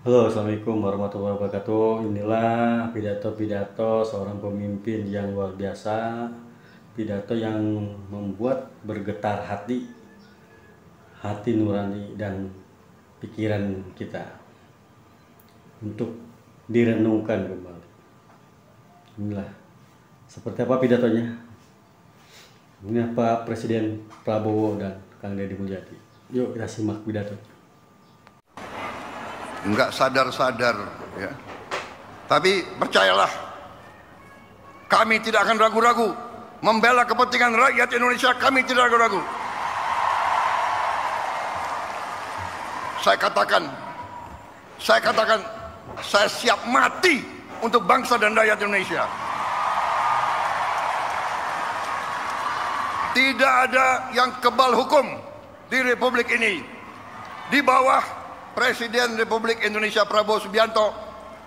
Halo, Assalamualaikum warahmatullahi wabarakatuh. Inilah pidato-pidato seorang pemimpin yang luar biasa. Pidato yang membuat bergetar hati nurani dan pikiran kita untuk direnungkan kembali. Inilah seperti apa pidatonya. Ini Pak Presiden Prabowo dan Kang Deddy Mulyadi. Yuk kita simak pidato. Enggak sadar-sadar ya. Tapi percayalah, kami tidak akan ragu-ragu membela kepentingan rakyat Indonesia. Kami tidak ragu-ragu. Saya katakan, saya siap mati untuk bangsa dan rakyat Indonesia. Tidak ada yang kebal hukum di Republik ini. Di bawah Presiden Republik Indonesia Prabowo Subianto,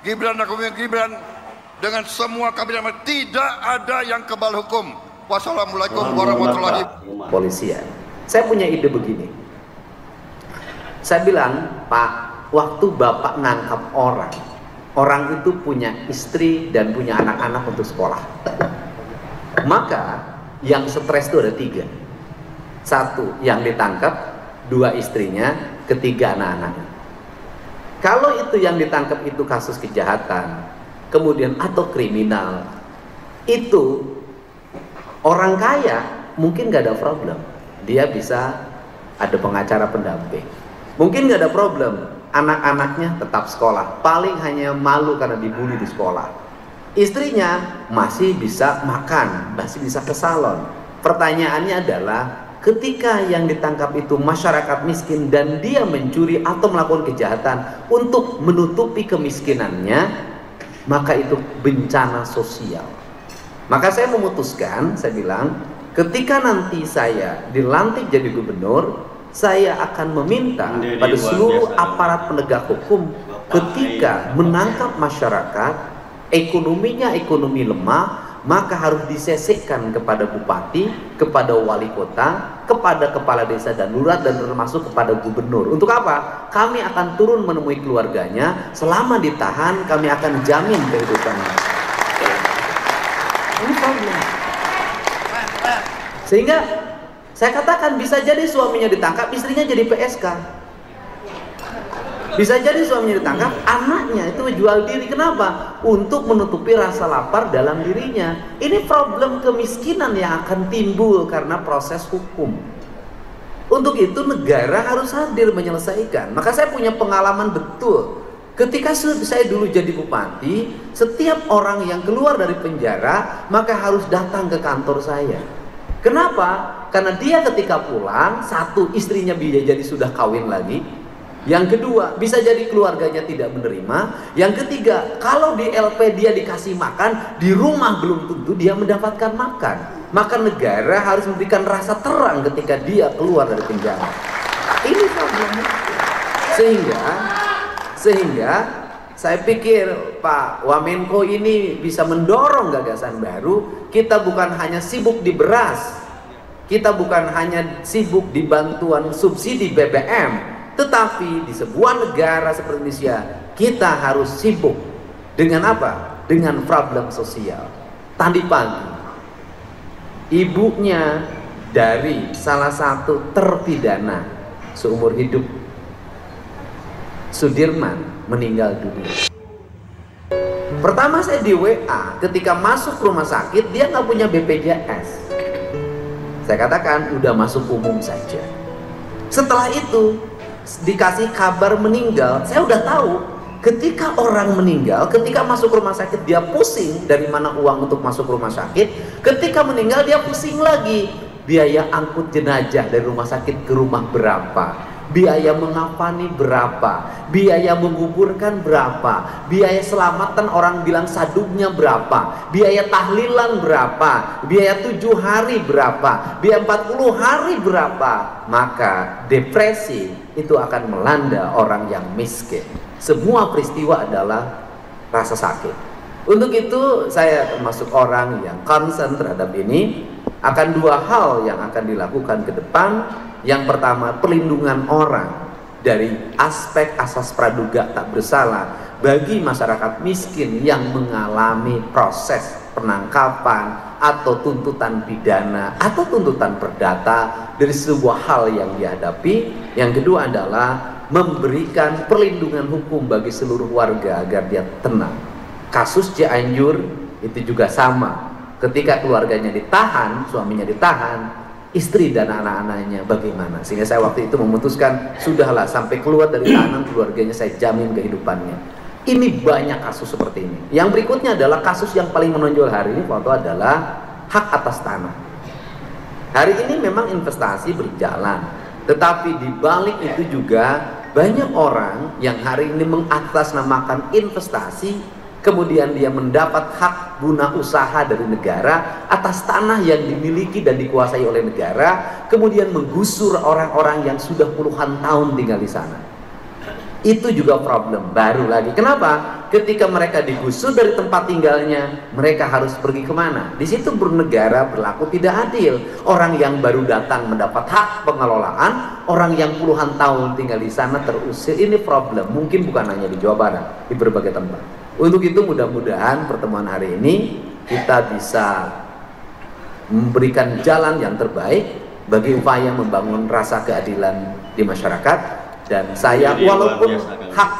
Gibran dan Gibran dengan semua kabinet, tidak ada yang kebal hukum. Wassalamualaikum warahmatullahi wabarakatuh. Polisian. Saya punya ide begini. Saya bilang, Pak, waktu Bapak nangkap orang itu punya istri dan punya anak-anak untuk sekolah. Maka yang stres itu ada 3. 1 yang ditangkap, 2 istrinya, ketiga anak-anaknya. Kalau itu yang ditangkap itu kasus kejahatan, kemudian atau kriminal, itu orang kaya mungkin gak ada problem, dia bisa ada pengacara pendamping, mungkin gak ada problem, anak-anaknya tetap sekolah, paling hanya malu karena dibully di sekolah. Istrinya masih bisa makan, masih bisa ke salon. Pertanyaannya adalah, ketika yang ditangkap itu masyarakat miskin dan dia mencuri atau melakukan kejahatan untuk menutupi kemiskinannya, maka itu bencana sosial. Maka saya memutuskan, saya bilang, ketika nanti saya dilantik jadi gubernur, saya akan meminta pada seluruh aparat penegak hukum ketika menangkap masyarakat, ekonominya ekonomi lemah, maka harus disesekkan kepada bupati, kepada wali kota, kepada kepala desa dan lurah, dan termasuk kepada gubernur. Untuk apa? Kami akan turun menemui keluarganya. Selama ditahan, kami akan jamin kehidupannya. Ini problem. Sehingga saya katakan, bisa jadi suaminya ditangkap, istrinya jadi PSK. Bisa jadi suaminya ditangkap, anaknya itu jual diri. Kenapa? Untuk menutupi rasa lapar dalam dirinya. Ini problem kemiskinan yang akan timbul karena proses hukum. Untuk itu negara harus hadir menyelesaikan. Maka saya punya pengalaman betul. Ketika saya dulu jadi bupati, setiap orang yang keluar dari penjara maka harus datang ke kantor saya. Kenapa? Karena dia ketika pulang, 1, istrinya bisa jadi sudah kawin lagi. Yang kedua, bisa jadi keluarganya tidak menerima. Yang ketiga, kalau di LP dia dikasih makan, di rumah belum tentu dia mendapatkan makan. Maka negara harus memberikan rasa terang ketika dia keluar dari penjara. Ini problemnya. Sehingga saya pikir Pak Wamenko ini bisa mendorong gagasan baru. Kita bukan hanya sibuk di beras, kita bukan hanya sibuk di bantuan subsidi BBM, tetapi di sebuah negara seperti Indonesia, kita harus sibuk dengan apa? Dengan problem sosial. Tadi pagi, ibunya dari salah satu terpidana seumur hidup, Sudirman, meninggal dunia. Pertama saya di WA, ketika masuk rumah sakit, dia nggak punya BPJS. Saya katakan, udah masuk umum saja. Setelah itu, dikasih kabar meninggal, saya udah tahu ketika orang meninggal, ketika masuk rumah sakit dia pusing dari mana uang untuk masuk rumah sakit, ketika meninggal dia pusing lagi, biaya angkut jenazah dari rumah sakit ke rumah berapa, biaya mengafani berapa, biaya menguburkan berapa, biaya selamatan orang bilang sadungnya berapa, biaya tahlilan berapa, biaya 7 hari berapa, biaya 40 hari berapa. Maka depresi itu akan melanda orang yang miskin. Semua peristiwa adalah rasa sakit. Untuk itu saya termasuk orang yang concern terhadap ini. Akan 2 hal yang akan dilakukan ke depan. Yang pertama, perlindungan orang dari aspek asas praduga tak bersalah bagi masyarakat miskin yang mengalami proses penangkapan atau tuntutan pidana atau tuntutan perdata dari sebuah hal yang dihadapi. Yang kedua adalah memberikan perlindungan hukum bagi seluruh warga agar dia tenang. Kasus Cianjur itu juga sama. Ketika keluarganya ditahan, suaminya ditahan, istri dan anak-anaknya bagaimana? Sehingga saya waktu itu memutuskan, sudahlah, sampai keluar dari tahanan keluarganya saya jamin kehidupannya. Ini banyak kasus seperti ini. Yang berikutnya adalah kasus yang paling menonjol hari ini foto adalah hak atas tanah. Hari ini memang investasi berjalan, tetapi di balik itu juga banyak orang yang hari ini mengatasnamakan investasi, kemudian dia mendapat hak guna usaha dari negara atas tanah yang dimiliki dan dikuasai oleh negara, kemudian menggusur orang-orang yang sudah puluhan tahun tinggal di sana. Itu juga problem baru lagi. Kenapa? Ketika mereka digusur dari tempat tinggalnya, mereka harus pergi kemana? Di situ bernegara berlaku tidak adil. Orang yang baru datang mendapat hak pengelolaan, orang yang puluhan tahun tinggal di sana terusir. Ini problem. Mungkin bukan hanya di Jawa Barat, di berbagai tempat. Untuk itu mudah-mudahan pertemuan hari ini kita bisa memberikan jalan yang terbaik bagi upaya membangun rasa keadilan di masyarakat. Dan saya, walaupun hak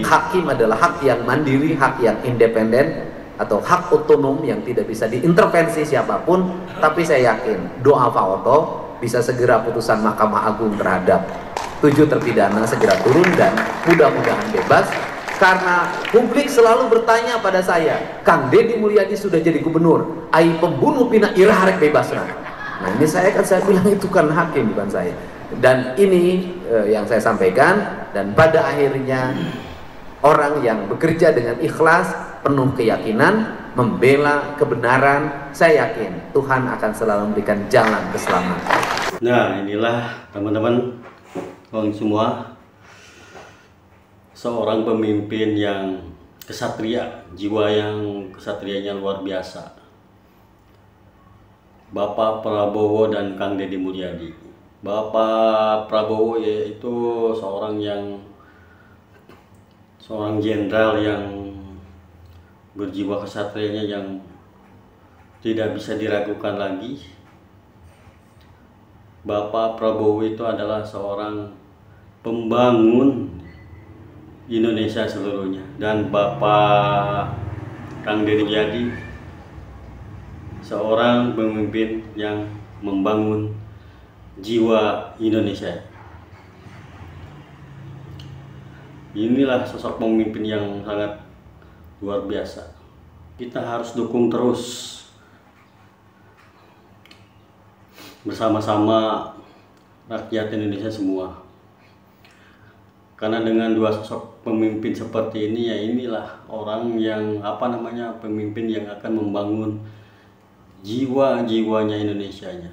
hakim adalah hak yang mandiri, hak yang independen atau hak otonom yang tidak bisa diintervensi siapapun, tapi saya yakin doa Pak Oto bisa segera putusan Mahkamah Agung terhadap 7 terpidana segera turun dan mudah-mudahan bebas. Karena publik selalu bertanya pada saya, Kang Deddy Mulyadi sudah jadi gubernur, ai pembunuh pina irarek bebas. Nah ini saya bilang itu kan hakim bukan saya. Dan ini yang saya sampaikan, dan pada akhirnya orang yang bekerja dengan ikhlas, penuh keyakinan, membela kebenaran, saya yakin Tuhan akan selalu memberikan jalan keselamatan. Nah, inilah teman-teman semua, seorang pemimpin yang kesatria, jiwa yang kesatrianya luar biasa, Bapak Prabowo dan Kang Deddy Mulyadi. Bapak Prabowo yaitu seorang jenderal yang berjiwa kesatrianya yang tidak bisa diragukan lagi. Bapak Prabowo itu adalah seorang pembangun Indonesia seluruhnya, dan Bapak Kang Deddy Mulyadi seorang pemimpin yang membangun jiwa Indonesia. Inilah sosok pemimpin yang sangat luar biasa. Kita harus dukung terus bersama-sama rakyat Indonesia semua. Karena dengan dua sosok pemimpin seperti ini, ya inilah orang yang pemimpin yang akan membangun jiwa-jiwanya Indonesianya.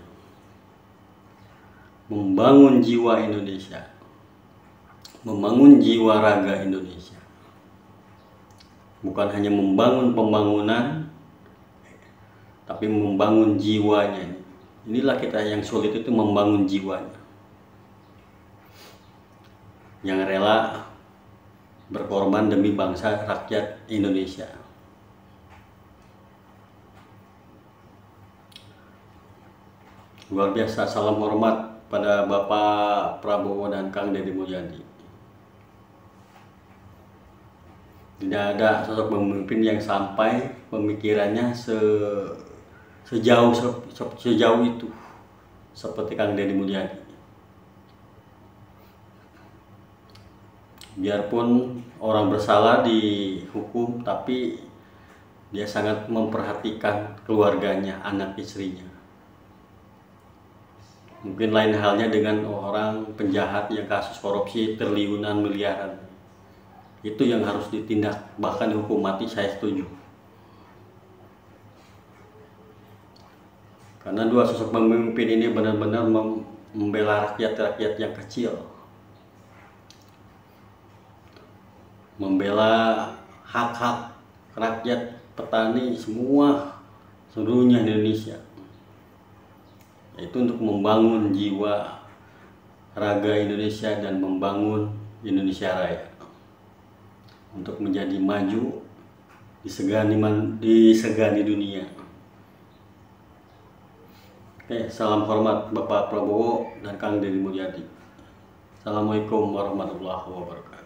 Membangun jiwa Indonesia, membangun jiwa raga Indonesia, bukan hanya membangun pembangunan, tapi membangun jiwanya. Inilah kita yang sulit, itu membangun jiwanya, yang rela berkorban demi bangsa rakyat Indonesia. Luar biasa. Salam hormat pada Bapak Prabowo dan Kang Deddy Mulyadi. Tidak ada sosok pemimpin yang sampai pemikirannya sejauh itu seperti Kang Deddy Mulyadi. Biarpun orang bersalah dihukum, tapi dia sangat memperhatikan keluarganya, anak istrinya. Mungkin lain halnya dengan orang penjahat yang kasus korupsi triliunan miliaran. Itu yang harus ditindak, bahkan dihukum mati, saya setuju. Karena dua sosok pemimpin ini benar-benar membela rakyat-rakyat yang kecil, membela hak-hak rakyat, petani, seluruhnya Indonesia. Itu untuk membangun jiwa raga Indonesia dan membangun Indonesia Raya untuk menjadi maju disegani dunia. Oke, salam hormat Bapak Prabowo dan Kang Deddy Mulyadi. Assalamualaikum warahmatullahi wabarakatuh.